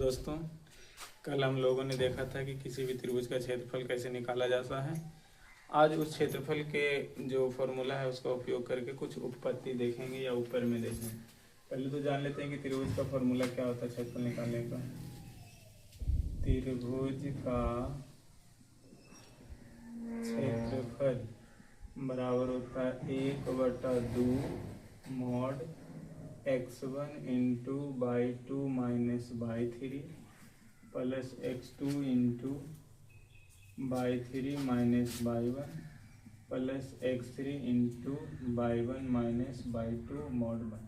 दोस्तों, कल हम लोगों ने देखा था कि किसी भी त्रिभुज का क्षेत्रफल कैसे निकाला जाता है। आज उस क्षेत्रफल के जो फॉर्मूला है उसका उपयोग करके कुछ उपपत्ति देखेंगे या ऊपर में देखेंगे। पहले तो जान लेते हैं कि त्रिभुज का फॉर्मूला क्या होता है क्षेत्रफल निकालने का। त्रिभुज का क्षेत्रफल बराबर होता है 1/2 mod x1 into by 2 minus by 3 plus x2 into by 3 minus by 1 plus x3 into by 1 minus by 2 mod 1।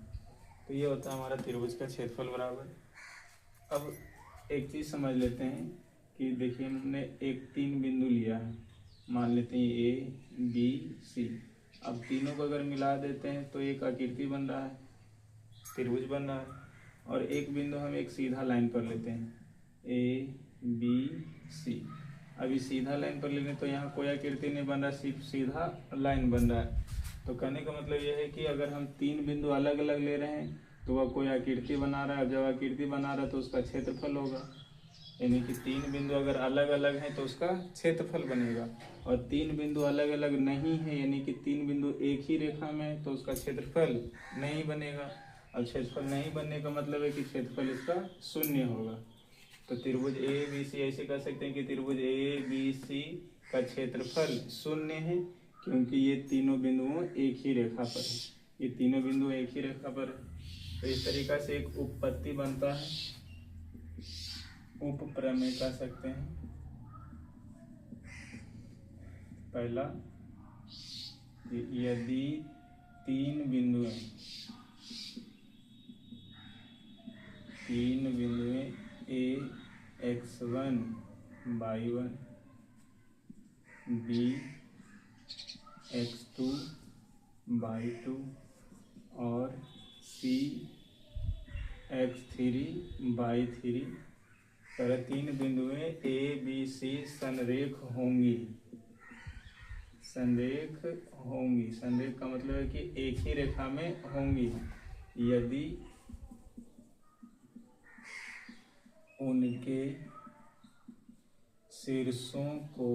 तो ये होता है हमारा त्रिभुज का क्षेत्रफल बराबर। अब एक चीज़ समझ लेते हैं कि देखिए हमने एक 3 बिंदु लिया है, मान लेते हैं ए बी सी। अब तीनों को अगर मिला देते हैं तो एक आकृति बन रहा है, त्रिभुज बन रहा है। और एक बिंदु हम एक सीधा लाइन पर लेते हैं ए बी सी। अभी सीधा लाइन पर लेने तो यहाँ कोई आकृति नहीं बन रहा, सिर्फ सीधा लाइन बन रहा है। तो कहने का मतलब यह है कि अगर हम 3 बिंदु अलग अलग ले रहे हैं तो वह कोई आकृति बना रहा है। जब आकृति बना रहा है तो उसका क्षेत्रफल होगा, यानी कि 3 बिंदु अगर अलग अलग हैं तो उसका क्षेत्रफल बनेगा। और 3 बिंदु अलग अलग नहीं है, यानी कि 3 बिंदु एक ही रेखा में है तो उसका क्षेत्रफल नहीं बनेगा। अब क्षेत्रफल नहीं बनने का मतलब है कि क्षेत्रफल इसका शून्य होगा। तो त्रिभुज ए बी सी ऐसे कह सकते हैं कि त्रिभुज ए बी सी का क्षेत्रफल शून्य है, क्योंकि ये तीनों बिंदुओं एक ही रेखा पर है। ये तीनों बिंदु एक ही रेखा पर है। तो इस तरीका से एक उपपत्ति बनता है, उपप्रमेय कह सकते हैं। पहला, यदि 3 बिंदुएं ए x1 y1 B x2 y2 और सी x3 y3 पर 3 बिंदुएं ए बी सी संरेख होंगी। संरेख होंगी, संरेख का मतलब है कि एक ही रेखा में होंगी यदि उनके शीर्षों को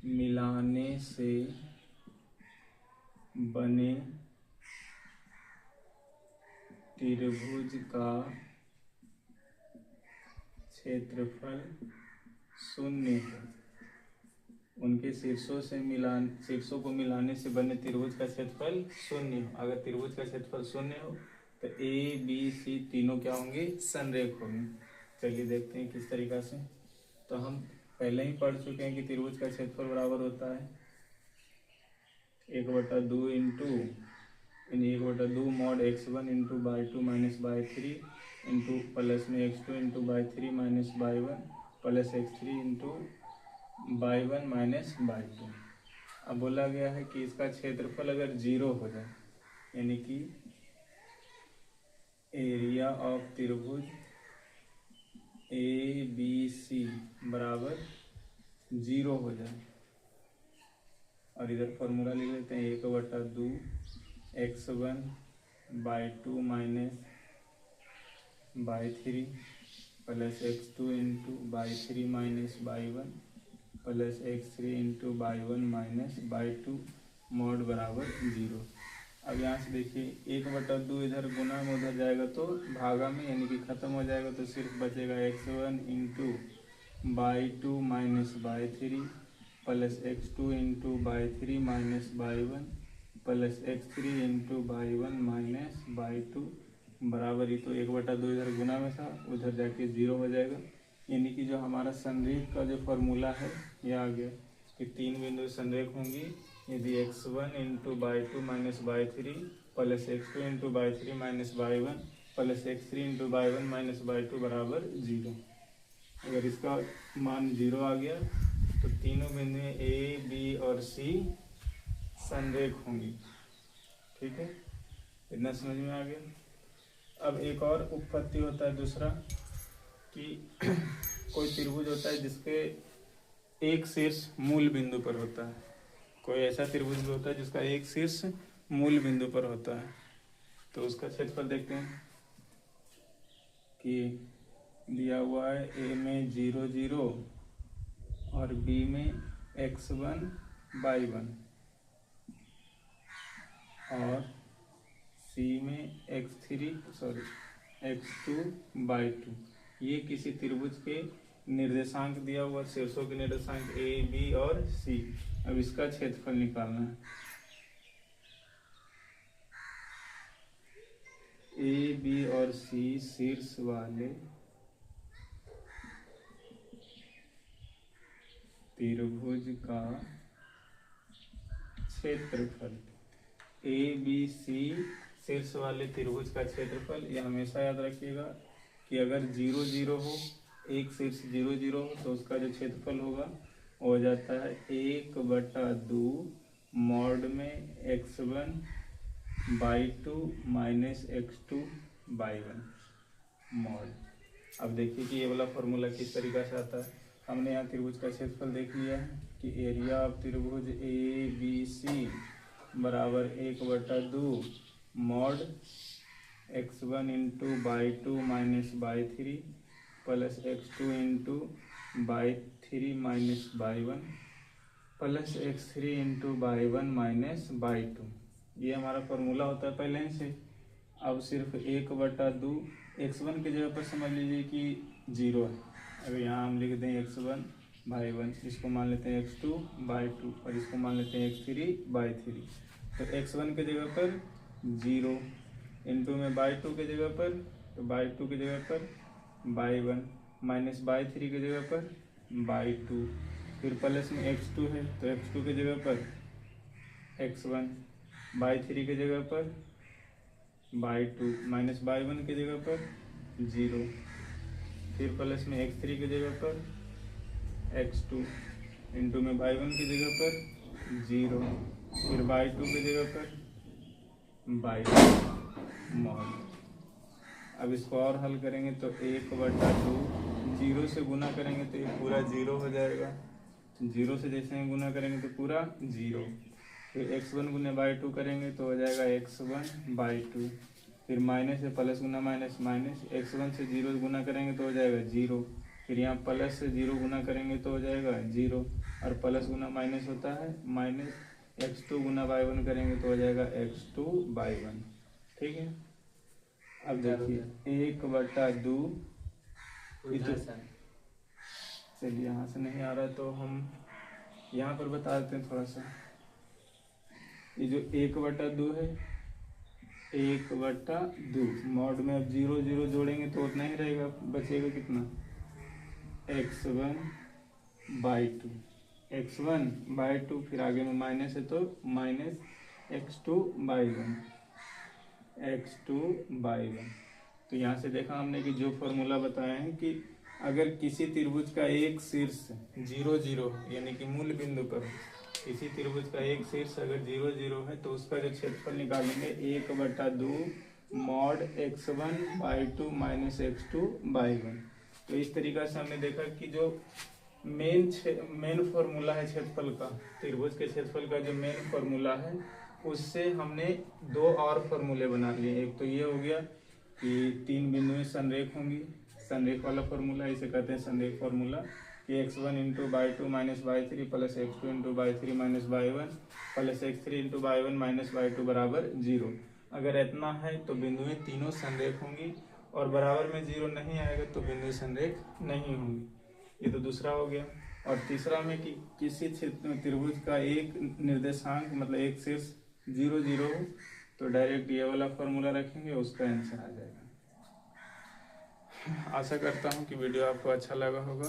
मिलाने से बने त्रिभुज का क्षेत्रफल शून्य है। उनके शीर्षों को मिलाने से बने त्रिभुज का क्षेत्रफल शून्य हो। अगर त्रिभुज का क्षेत्रफल शून्य हो तो ए बी सी तीनों क्या होंगे, संरेख होंगे। चलिए देखते हैं किस तरीका से। तो हम पहले ही पढ़ चुके हैं कि त्रिभुज का क्षेत्रफल बराबर होता है 1/2 into 1/2 mod x1 into by 2 minus by 3 into plus में x2 into by 3 minus by 1 plus x3 into by 1 minus by 2। अब बोला गया है कि इसका क्षेत्रफल अगर 0 हो जाए, यानी कि एरिया ऑफ त्रिभुज ए बी सी बराबर 0 हो जाए। और इधर फॉर्मूला लिख लेते हैं 1/2 x1 by 2 minus by 3 plus x2 into by 3 minus by 1 plus x3 into by 1 minus by 2 mod बराबर 0। अब यहाँ से देखिए 1/2 इधर गुना में उधर जाएगा तो भागा में, यानी कि खत्म हो जाएगा। तो सिर्फ बचेगा x1 into by 2 minus by 3 plus x2 into by 3 minus by 1 plus x3 into by 1 minus by 2 बराबर ही। तो 1/2 इधर गुना में था, उधर जाके 0 हो जाएगा। यानी कि जो हमारा संरेख का जो फॉर्मूला है ये आ गया कि 3 बिंदु संरेख होंगी यदि x1 into by 2 minus by 3 plus x2 into by 3 minus by 1 plus x3 into by 1 minus by 2 बराबर 0। अगर इसका मान 0 आ गया तो तीनों बिंदु ए बी और सी संरेख होंगी। ठीक है, इतना समझ में आ गया। अब एक और उपपत्ति होता है दूसरा, कि कोई त्रिभुज होता है जिसके एक शीर्ष मूल बिंदु पर होता है। कोई ऐसा त्रिभुज भी होता है जिसका एक शीर्ष मूल बिंदु पर होता है। तो उसका क्षेत्रफल देखते हैं। कि दिया हुआ है ए में 0 0 और बी में x1 y1 और सी में x2 y2। ये किसी त्रिभुज के निर्देशांक दिया हुआ, शीर्षों के निर्देशांक ए बी और सी। अब इसका क्षेत्रफल निकालना है। ए बी और सी शीर्ष वाले त्रिभुज का क्षेत्रफल। ए बी सी शीर्ष वाले त्रिभुज का क्षेत्रफल। यह हमेशा याद रखिएगा कि अगर 0 0 हो, एक शीर्ष 0 0 हो, तो उसका जो क्षेत्रफल होगा वो हो जाता है 1/2 मॉड में x1/2 माइनस x2/1 मॉड। अब देखिए कि ये वाला फॉर्मूला किस तरीका से आता है। हमने यहाँ त्रिभुज का क्षेत्रफल देख लिया है कि एरिया ऑफ त्रिभुज ए बी सी बराबर 1/2 मॉड x1 इंटू बाई2 माइनस बाई3 प्लस x2 इंटू बाई3 माइनस बाई1 प्लस x3 इंटू बाई1 माइनस बाई2। ये हमारा फॉर्मूला होता है पहले ही से। अब सिर्फ 1/2 x1 की जगह पर समझ लीजिए कि 0 है। अगर यहाँ हम लिख दें x1 बाई1, इसको मान लेते हैं x2 बाई2 और इसको मान लेते हैं x3 बाई3। तो x1 के जगह पर 0 इंटू में बाई2 के जगह पर, तो बाई2 की जगह पर बाई1 माइनस बाई3 की जगह पर बाई2, फिर प्लस में x2 है तो x2 की जगह पर x1, बाई3 की जगह पर बाई2 माइनस बाई1 की जगह पर 0, फिर प्लस में x3 की जगह पर x2 इंटू में बाई1 की जगह पर 0, फिर बाई2 की जगह पर बाई मॉड। अब इसको और हल करेंगे तो 1/2 0 से गुना करेंगे तो ये पूरा 0 हो जाएगा। 0 से जैसे ही गुना करेंगे तो पूरा 0। फिर x1 गुने बाई2 करेंगे तो हो जाएगा x1/2। फिर माइनस से प्लस गुना माइनस माइनस, x1 से 0 गुना करेंगे तो हो जाएगा 0। फिर यहाँ प्लस से 0 गुना करेंगे तो हो जाएगा 0 और प्लस गुना माइनस होता है माइनस, x2 गुना बाई1 करेंगे तो हो जाएगा x2/1। ठीक है। अब देखिए 1/2, चलिए यहाँ से नहीं आ रहा तो हम यहाँ पर बता देते हैं थोड़ा सा। ये जो 1/2 है, 1/2 मॉड में अब 0 0 जोड़ेंगे तो उतना ही रहेगा, बचेगा कितना x1/2, x1/2, फिर आगे में माइनस है तो माइनस x2/1, x2/1। तो यहाँ से देखा हमने कि जो फॉर्मूला बताया है कि अगर किसी त्रिभुज का एक शीर्ष 0 0 यानी कि मूल बिंदु पर, किसी त्रिभुज का एक शीर्ष अगर 0 0 है तो उसका जो क्षेत्रफल निकालेंगे 1/2 मॉड x1/2 माइनस x2/1। तो इस तरीका से हमने देखा कि जो मेन फॉर्मूला है क्षेत्रफल का, त्रिभुज के क्षेत्रफल का जो मेन फॉर्मूला है, उससे हमने दो और फॉर्मूले बना लिए। एक तो ये हो गया कि 3 बिंदुएं संरेख होंगी, संरेख वाला फॉर्मूला, इसे कहते हैं संरेख फॉर्मूला कि x1 इंटू बाई2 माइनस बाई3 प्लस x2 इंटू बाई3 माइनस बाई1 प्लस x3 इंटू बाई1 माइनस बाई2 बराबर 0। अगर इतना है तो बिंदुएं तीनों संरेख होंगी और बराबर में 0 नहीं आएगा तो बिंदु संरेख नहीं होंगी। ये तो दूसरा हो गया। और तीसरा में कि किसी त्रिभुज का एक निर्देशांक मतलब एक शीर्ष 0 0 हो तो डायरेक्ट ये वाला फॉर्मूला रखेंगे, उसका आंसर आ जाएगा। आशा करता हूँ कि वीडियो आपको अच्छा लगा होगा।